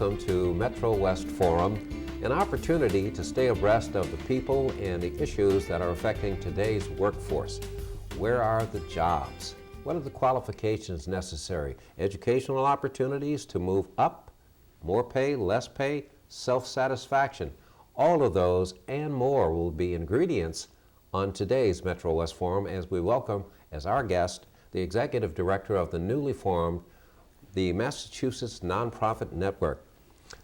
welcome to MetroWest Forum, an opportunity to stay abreast of the people and the issues that are affecting today's workforce. Where are the jobs? What are the qualifications necessary? Educational opportunities to move up, more pay, less pay, self-satisfaction. All of those and more will be ingredients on today's MetroWest Forum as we welcome as our guest the Executive Director of the newly formed the Massachusetts Nonprofit Network.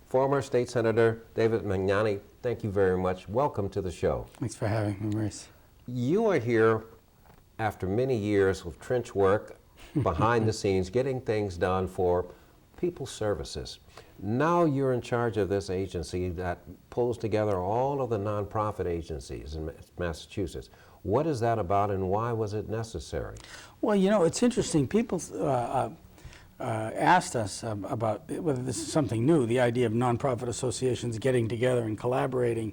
Former State Senator David Magnani, thank you very much. Welcome to the show. Thanks for having me, Maurice. You are here after many years of trench work behind the scenes, getting things done for people's services. Now you're in charge of this agency that pulls together all of the nonprofit agencies in Massachusetts. What is that about and why was it necessary? Well, you know, it's interesting. People asked us about whether this is something new, the idea of nonprofit associations getting together and collaborating.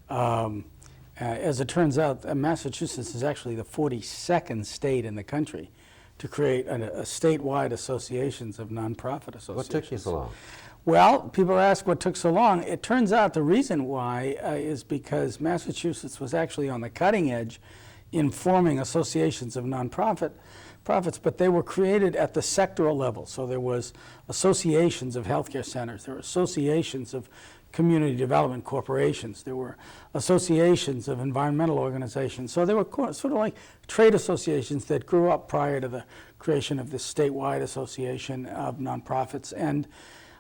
As it turns out, Massachusetts is actually the 42nd state in the country to create a statewide associations of nonprofit associations. What took you so long? Well, people ask what took so long. It turns out the reason why is because Massachusetts was actually on the cutting edge in forming associations of nonprofits, but they were created at the sectoral level. So there was associations of healthcare centers, there were associations of community development corporations, there were associations of environmental organizations. So they were sort of like trade associations that grew up prior to the creation of this statewide association of nonprofits. And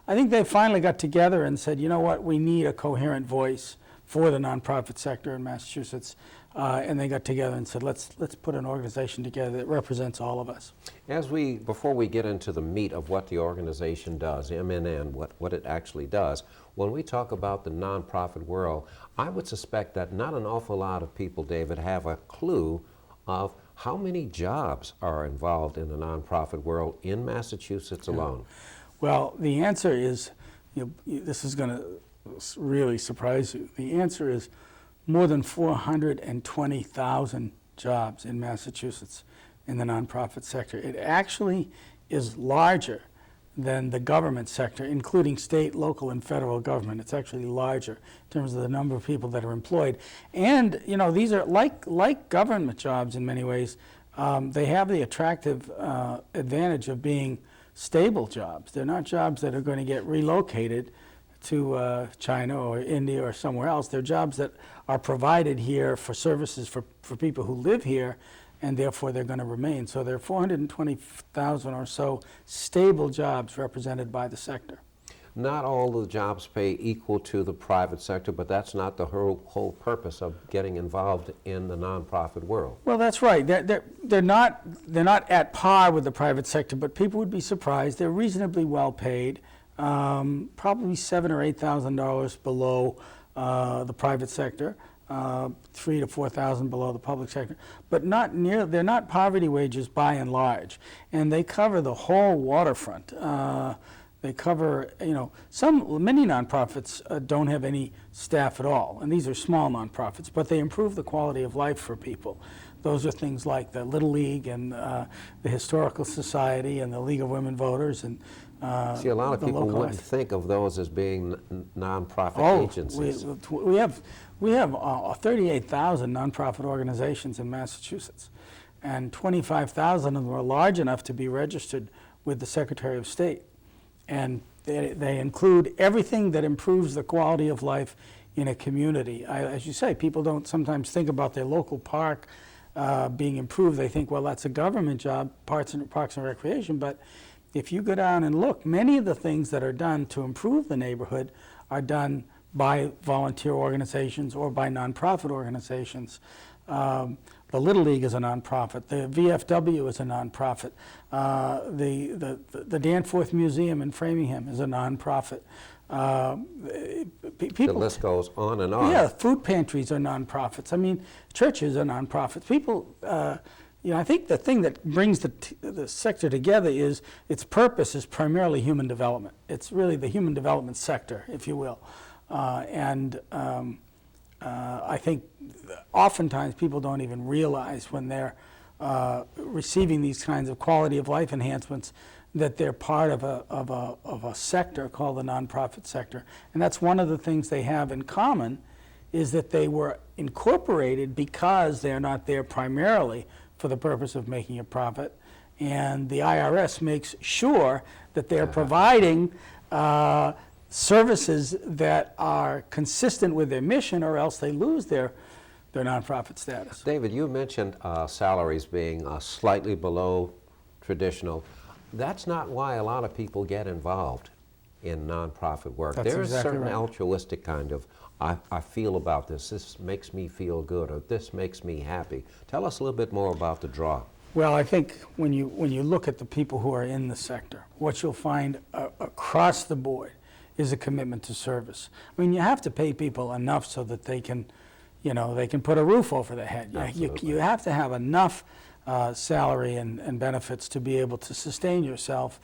I think they finally got together and said, you know what, we need a coherent voice for the nonprofit sector in Massachusetts. And they got together and said, let's put an organization together that represents all of us. Before we get into the meat of what the organization does, MNN, what it actually does, when we talk about the nonprofit world, I would suspect that not an awful lot of people, David, have a clue of how many jobs are involved in the nonprofit world in Massachusetts alone. Well, the answer is, this is going to really surprise you. The answer is more than 420,000 jobs in Massachusetts in the nonprofit sector. It actually is larger than the government sector, including state, local, and federal government. It's actually larger in terms of the number of people that are employed. And, you know, these are like government jobs in many ways. They have the attractive advantage of being stable jobs. They're not jobs that are going to get relocated to China or India or somewhere else. They're jobs that are provided here for services for people who live here, and therefore they're going to remain. So there are 420,000 or so stable jobs represented by the sector. Not all the jobs pay equal to the private sector, but that's not the whole purpose of getting involved in the nonprofit world. Well, that's right. They're not at par with the private sector, but people would be surprised. They're reasonably well paid. Probably $7,000 or $8,000 below the private sector, $3,000 to $4,000 below the public sector, but they're not poverty wages by and large, and they cover the whole waterfront. They cover, many nonprofits don't have any staff at all, and these are small nonprofits, but they improve the quality of life for people. Those are things like the Little League and the Historical Society and the League of Women Voters and see, a lot of people wouldn't think of those as being nonprofit agencies. We have 38,000 nonprofit organizations in Massachusetts, and 25,000 of them are large enough to be registered with the Secretary of State. And they include everything that improves the quality of life in a community. As you say, people don't sometimes think about their local park being improved. They think, well, that's a government job, Parks and Recreation, but if you go down and look, many of the things that are done to improve the neighborhood are done by volunteer organizations or by nonprofit organizations. The Little League is a nonprofit. The VFW is a nonprofit. The Danforth Museum in Framingham is a nonprofit. The list goes on and on. Yeah, food pantries are nonprofits. I mean, churches are nonprofits. People, I think the thing that brings the sector together is its purpose is primarily human development. It's really the human development sector, if you will. I think oftentimes people don't even realize when they're receiving these kinds of quality of life enhancements that they're part of a sector called the nonprofit sector. And that's one of the things they have in common, is that they were incorporated because they're not there primarily for the purpose of making a profit. And the IRS makes sure that they're providing services that are consistent with their mission, or else they lose their nonprofit status. David, you mentioned salaries being slightly below traditional. That's not why a lot of people get involved in nonprofit work. That's There's exactly a certain right. altruistic kind of, I feel about this makes me feel good, or this makes me happy. Tell us a little bit more about the draw. Well, I think when you look at the people who are in the sector, what you'll find across the board is a commitment to service. I mean, you have to pay people enough so that they can, they can put a roof over their head. You have to have enough salary and benefits to be able to sustain yourself.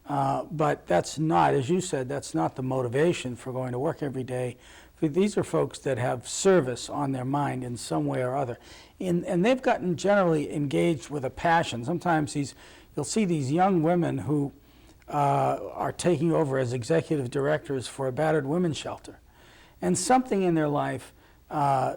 But that's not, as you said, that's not the motivation for going to work every day. These are folks that have service on their mind in some way or other. And they've gotten generally engaged with a passion. Sometimes you'll see these young women who are taking over as executive directors for a battered women's shelter. And something in their life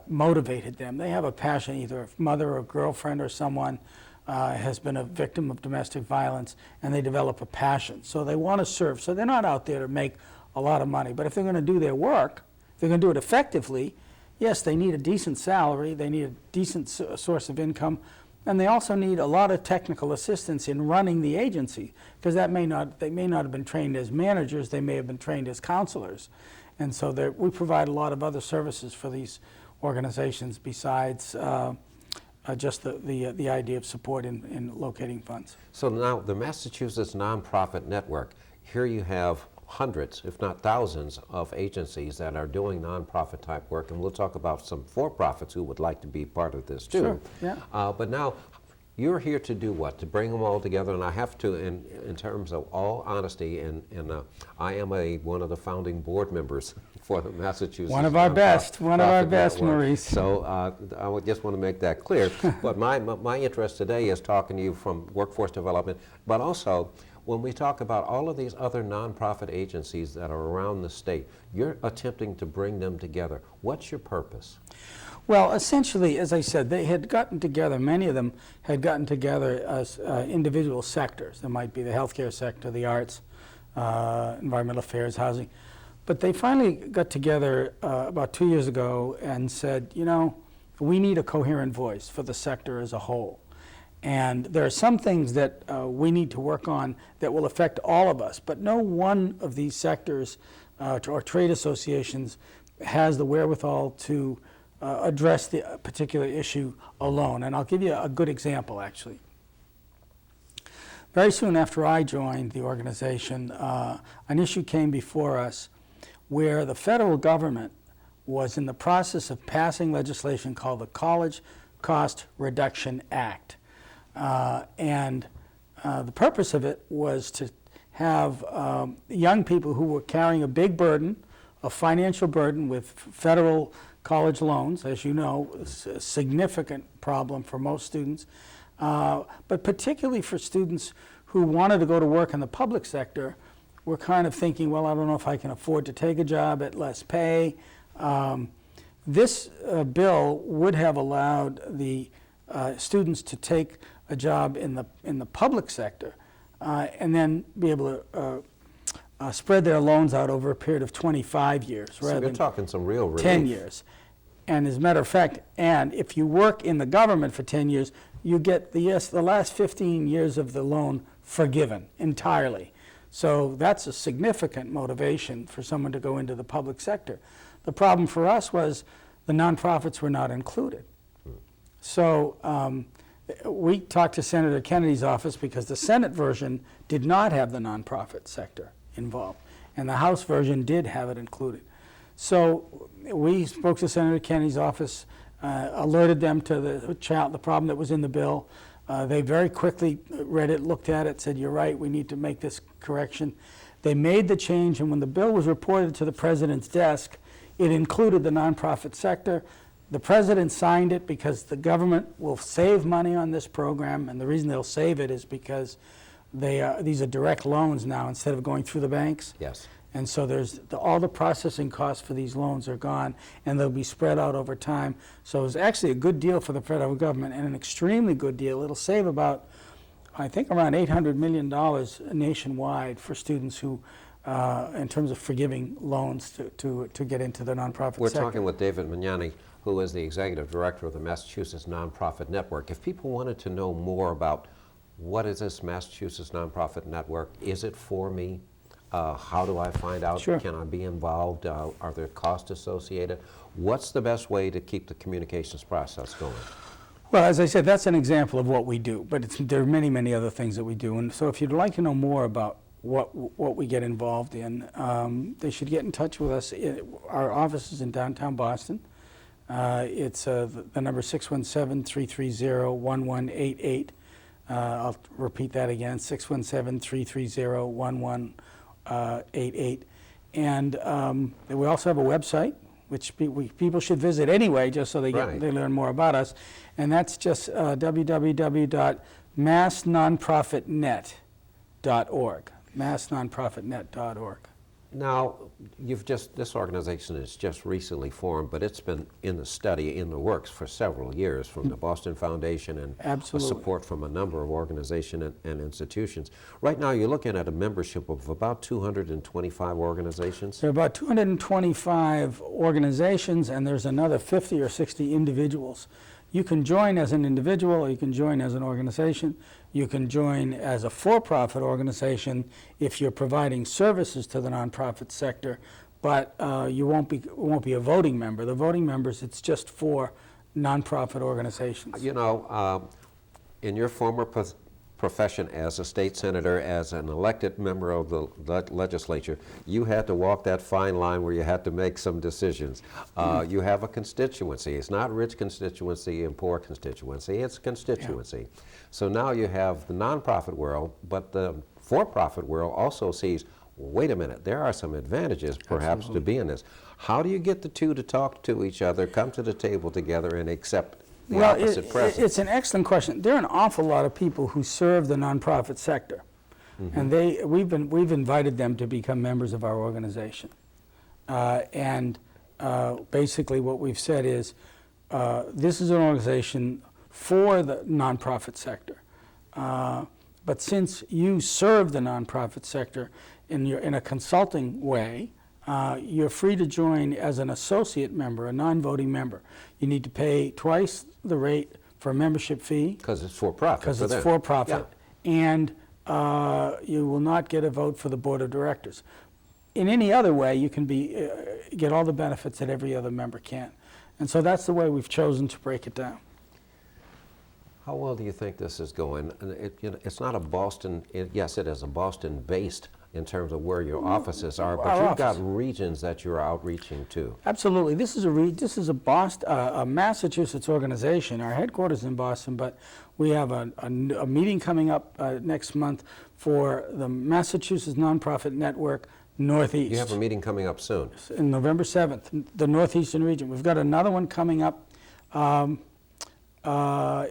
motivated them. They have a passion, either a mother or girlfriend or someone has been a victim of domestic violence, and they develop a passion. So they want to serve. So they're not out there to make a lot of money. But if they're going to do their work, if they're going to do it effectively, yes, they need a decent salary, they need a decent source of income, and they also need a lot of technical assistance in running the agency, because they may not have been trained as managers, they may have been trained as counselors. And so we provide a lot of other services for these organizations besides just the idea of support in locating funds. So now the Massachusetts Nonprofit Network, here you have hundreds, if not thousands, of agencies that are doing nonprofit type work, and we'll talk about some for-profits who would like to be part of this too. Sure, yeah. But now, you're here to do what? To bring them all together, and I have to, in terms of all honesty, and I am one of the founding board members for the Massachusetts One of our best, Network. Maurice. So I would just want to make that clear. But my interest today is talking to you from workforce development, but also when we talk about all of these other nonprofit agencies that are around the state, you're attempting to bring them together. What's your purpose? Well, essentially, as I said, they had gotten together, many of them had gotten together as individual sectors. There might be the healthcare sector, the arts, environmental affairs, housing. But they finally got together about 2 years ago and said, we need a coherent voice for the sector as a whole. And there are some things that we need to work on that will affect all of us, but no one of these sectors or trade associations has the wherewithal to address the particular issue alone. And I'll give you a good example, actually. Very soon after I joined the organization, an issue came before us where the federal government was in the process of passing legislation called the College Cost Reduction Act. And the purpose of it was to have young people who were carrying a big burden, a financial burden with federal college loans, as you know, is a significant problem for most students, but particularly for students who wanted to go to work in the public sector, were kind of thinking, well, I don't know if I can afford to take a job at less pay. This bill would have allowed the students to take a job in the public sector and then be able to spread their loans out over a period of 25 years rather than talking some real relief. 10 years. And as a matter of fact, and if you work in the government for 10 years, you get the last 15 years of the loan forgiven entirely. So that's a significant motivation for someone to go into the public sector. The problem for us was the nonprofits were not included. So we talked to Senator Kennedy's office because the Senate version did not have the nonprofit sector involved, and the House version did have it included. So we spoke to Senator Kennedy's office, alerted them to the problem that was in the bill. They very quickly read it, looked at it, said, you're right, we need to make this correction. They made the change, and when the bill was reported to the president's desk, it included the nonprofit sector. The president signed it because the government will save money on this program, and the reason they'll save it is because these are direct loans now instead of going through the banks. Yes. And so all the processing costs for these loans are gone, and they'll be spread out over time. So it's actually a good deal for the federal government, and an extremely good deal. It'll save about, I think, around $800 million nationwide for students who, in terms of forgiving loans to get into the nonprofit sector. We're talking with David Magnani, who is the executive director of the Massachusetts Nonprofit Network. If people wanted to know more about what is this Massachusetts Nonprofit Network, is it for me? How do I find out? Sure. Can I be involved? Are there costs associated? What's the best way to keep the communications process going? Well, as I said, that's an example of what we do, but there are many, many other things that we do. And so if you'd like to know more about what we get involved in, they should get in touch with us. Our office is in downtown Boston. It's the number 617-330-1188. I'll repeat that again, 617-330-1188. And we also have a website, which people should visit anyway, just so they learn more about us. And that's just www.massnonprofitnet.org, massnonprofitnet.org. Now, this organization is just recently formed, but it's been in the works for several years, from the Boston Foundation and support from a number of organizations and institutions. Right now, you're looking at a membership of about 225 organizations. There are about 225 organizations, and there's another 50 or 60 individuals. You can join as an individual, or you can join as an organization. You can join as a for-profit organization if you're providing services to the nonprofit sector, but you won't be a voting member. The voting members, it's just for nonprofit organizations. You know, in your former profession as a state senator, as an elected member of the legislature, you had to walk that fine line where you had to make some decisions. You have a constituency. It's not rich constituency and poor constituency. It's constituency. Yeah. So now you have the nonprofit world, but the for-profit world also sees, wait a minute, there are some advantages perhaps to being this. How do you get the two to talk to each other, come to the table together, and accept the opposite presence? It's an excellent question. There are an awful lot of people who serve the nonprofit sector, and we've invited them to become members of our organization. Basically, what we've said is, this is an organization for the nonprofit sector, but since you serve the nonprofit sector in a consulting way, you're free to join as an associate member, a non-voting member. You need to pay twice the rate for a membership fee. Because it's for-profit. Because it's for-profit. Yeah. And you will not get a vote for the board of directors. In any other way, you can get all the benefits that every other member can. And so that's the way we've chosen to break it down. How well do you think this is going? It's not a Boston, yes, it is a Boston-based in terms of where your offices are, but you've got regions that you're outreaching to. Absolutely. This is a Massachusetts organization. Our headquarters is in Boston, but we have a meeting coming up next month for the Massachusetts Nonprofit Network Northeast. You have a meeting coming up soon. In November 7th, the Northeastern region. We've got another one coming up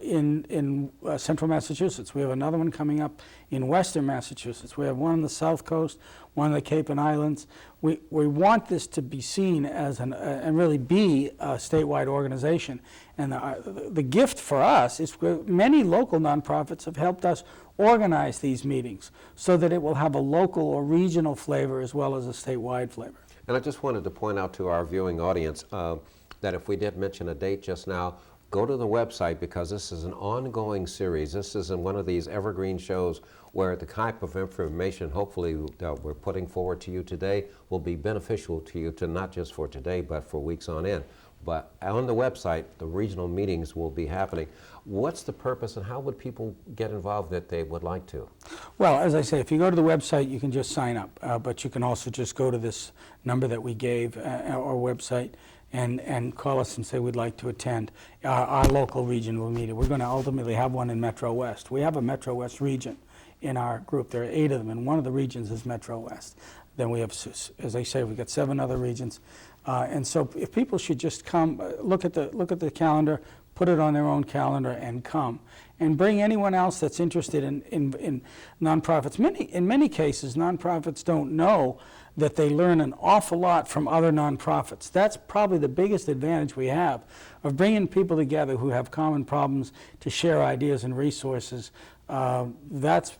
in central Massachusetts. We have another one coming up in western Massachusetts. We have one on the South Coast, one on the Cape and Islands. We want this to be seen as and really be a statewide organization. And the gift for us is many local nonprofits have helped us organize these meetings so that it will have a local or regional flavor as well as a statewide flavor. And I just wanted to point out to our viewing audience that if we did mention a date just now, go to the website, because this is an ongoing series. This isn't one of these evergreen shows where the type of information hopefully that we're putting forward to you today will be beneficial to you, to not just for today but for weeks on end. But on the website, the regional meetings will be happening. What's the purpose, and how would people get involved if they would like to? Well, as I say, if you go to the website, you can just sign up, but you can also just go to this number that we gave, our website, and call us and say we'd like to attend. Our local region will meet it. We're going to ultimately have one in MetroWest. We have a MetroWest region in our group. There are 8 of them, and one of the regions is MetroWest. Then we have, as I say, we've got 7 other regions. And so if people should just come, look at the calendar, put it on their own calendar and come. And bring anyone else that's interested in nonprofits. In many cases, nonprofits don't know that they learn an awful lot from other nonprofits. That's probably the biggest advantage we have of bringing people together who have common problems to share ideas and resources. That's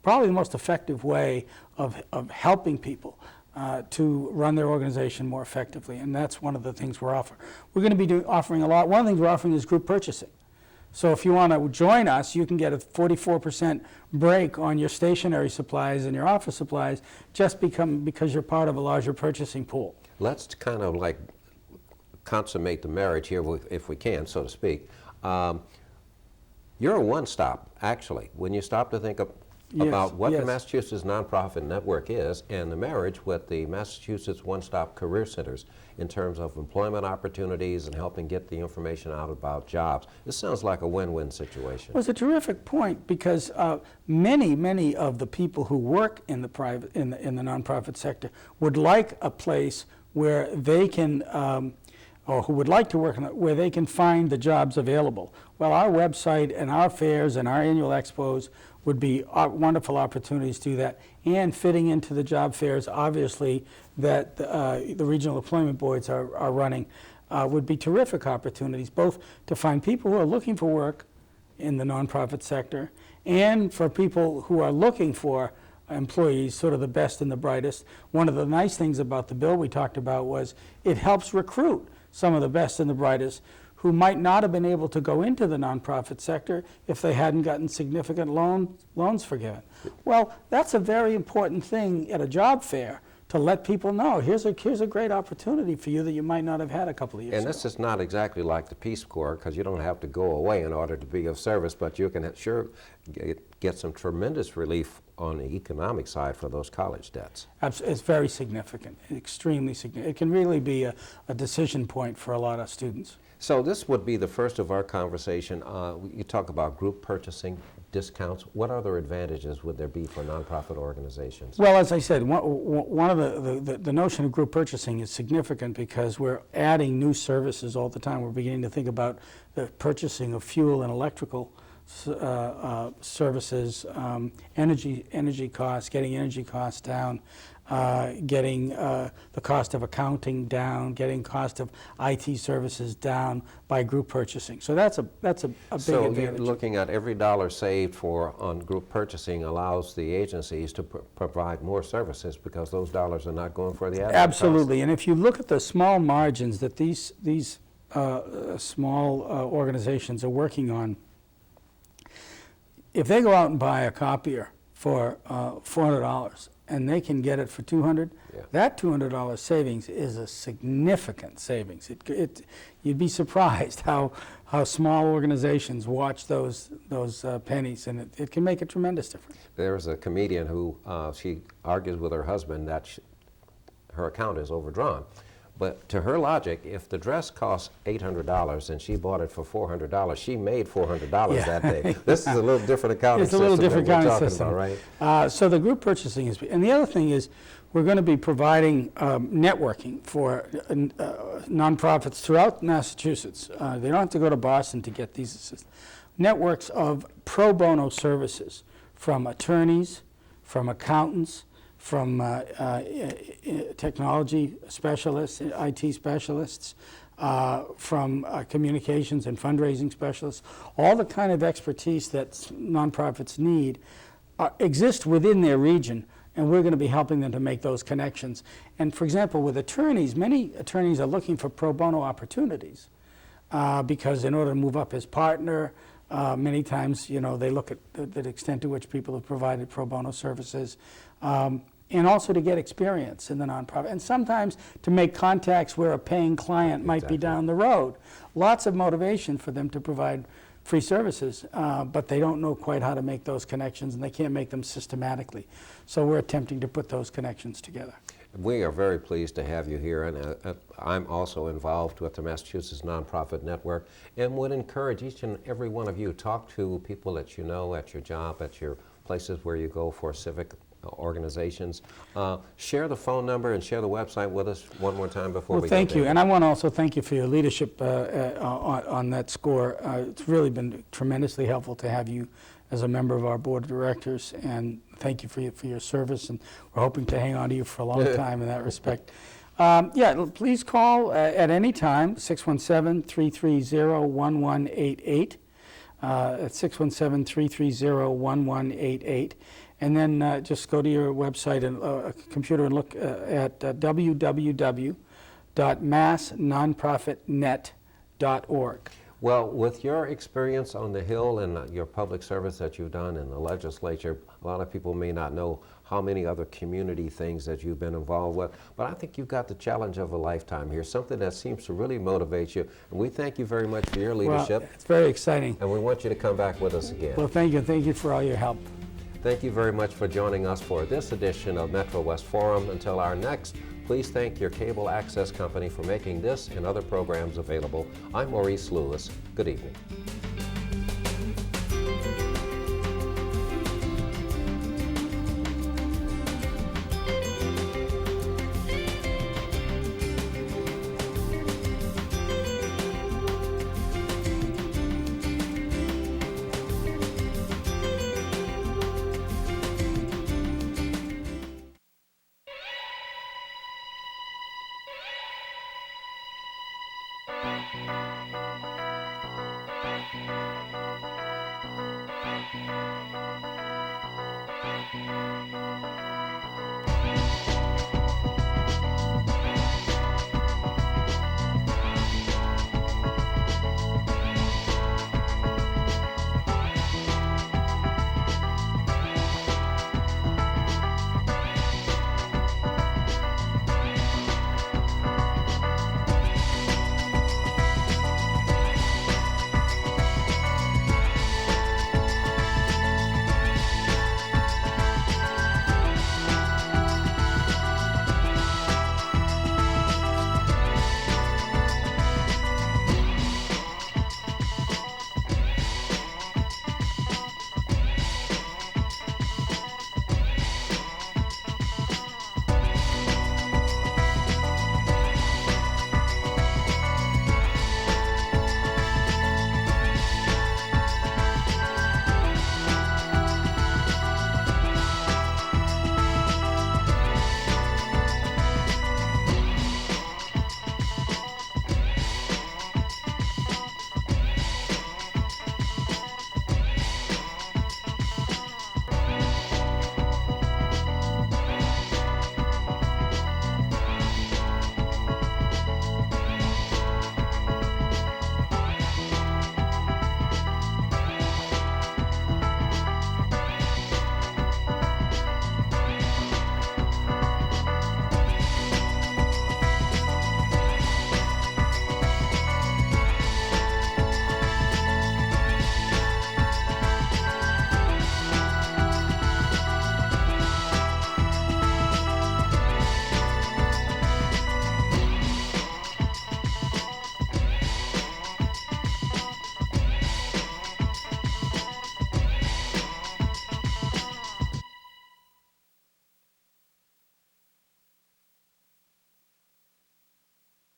probably the most effective way of helping people to run their organization more effectively, and that's one of the things we're offering. We're going to be offering a lot. One of the things we're offering is group purchasing. So if you want to join us, you can get a 44% break on your stationery supplies and your office supplies just because you're part of a larger purchasing pool. Let's kind of like consummate the marriage here, if we can, so to speak. You're a one-stop, actually, when you stop to think about what the Massachusetts Nonprofit Network is and the marriage with the Massachusetts One-Stop Career Centers in terms of employment opportunities and helping get the information out about jobs. This sounds like a win-win situation. Well, it's a terrific point because many of the people who work in the nonprofit sector would like a place where they can or who would like to work where they can find the jobs available. Well, our website and our fairs and our annual expos would be wonderful opportunities to do that, and fitting into the job fairs, obviously, that the regional employment boards are running would be terrific opportunities, both to find people who are looking for work in the nonprofit sector and for people who are looking for employees, sort of the best and the brightest. One of the nice things about the bill we talked about was it helps recruit some of the best and the brightest who might not have been able to go into the nonprofit sector if they hadn't gotten significant loans forgiven. Well, that's a very important thing at a job fair, to let people know, here's a great opportunity for you that you might not have had a couple of years ago. And this is not exactly like the Peace Corps, because you don't have to go away in order to be of service, but you can sure get some tremendous relief on the economic side for those college debts. It's very significant, extremely significant. It can really be a decision point for a lot of students. So this would be the first of our conversation. You talk about group purchasing, discounts. What other advantages would there be for nonprofit organizations? Well, as I said, one of the notion of group purchasing is significant because we're adding new services all the time. We're beginning to think about the purchasing of fuel and electrical services, energy costs, getting energy costs down, getting the cost of accounting down, getting cost of IT services down by group purchasing. So that's a big advantage. So you're looking at every dollar saved on group purchasing allows the agencies to provide more services because those dollars are not going for the admin Absolutely, costs. and if you look at the small margins that these small organizations are working on, if they go out and buy a copier for $400 and they can get it for $200, that $200 savings is a significant savings. You'd be surprised how small organizations watch those pennies, and it can make a tremendous difference. There's a comedian who she argues with her husband that her account is overdrawn. But to her logic, if the dress costs $800 and she bought it for $400, she made $400 that day. This is a little different accounting system. It's a little different accounting system. About, right? So the group purchasing is, and the other thing is, we're going to be providing networking for nonprofits throughout Massachusetts. They don't have to go to Boston to get these assistance. Networks of pro bono services from attorneys, from accountants, from technology specialists, IT specialists, from communications and fundraising specialists. All the kind of expertise that nonprofits need exist within their region, and we're going to be helping them to make those connections. And for example, with attorneys, many attorneys are looking for pro bono opportunities because in order to move up as partner, many times, they look at the extent to which people have provided pro bono services, and also to get experience in the nonprofit, and sometimes to make contacts where a paying client might be down the road. Lots of motivation for them to provide free services, but they don't know quite how to make those connections, and they can't make them systematically. So we're attempting to put those connections together. We are very pleased to have you here, and I'm also involved with the Massachusetts Nonprofit Network, and would encourage each and every one of you, talk to people that you know at your job, at your places where you go for civic organizations. Share the phone number and share the website with us one more time before Well, we thank go. you, and I want to also thank you for your leadership on that score. It's really been tremendously helpful to have you as a member of our board of directors, and thank you for your service, and we're hoping to hang on to you for a long time in that respect. Yeah, please call at any time, 617-330-1188. At 617-330-1188. And then just go to your website and computer and look at www.massnonprofitnet.org. Well, with your experience on the Hill and your public service that you've done in the legislature, a lot of people may not know how many other community things that you've been involved with, but I think you've got the challenge of a lifetime here, something that seems to really motivate you. And we thank you very much for your leadership. Well, it's very exciting. And we want you to come back with us again. Well, thank you. Thank you for all your help. Thank you very much for joining us for this edition of MetroWest Forum. Until our next, please thank your cable access company for making this and other programs available. I'm Maurice Lewis. Good evening.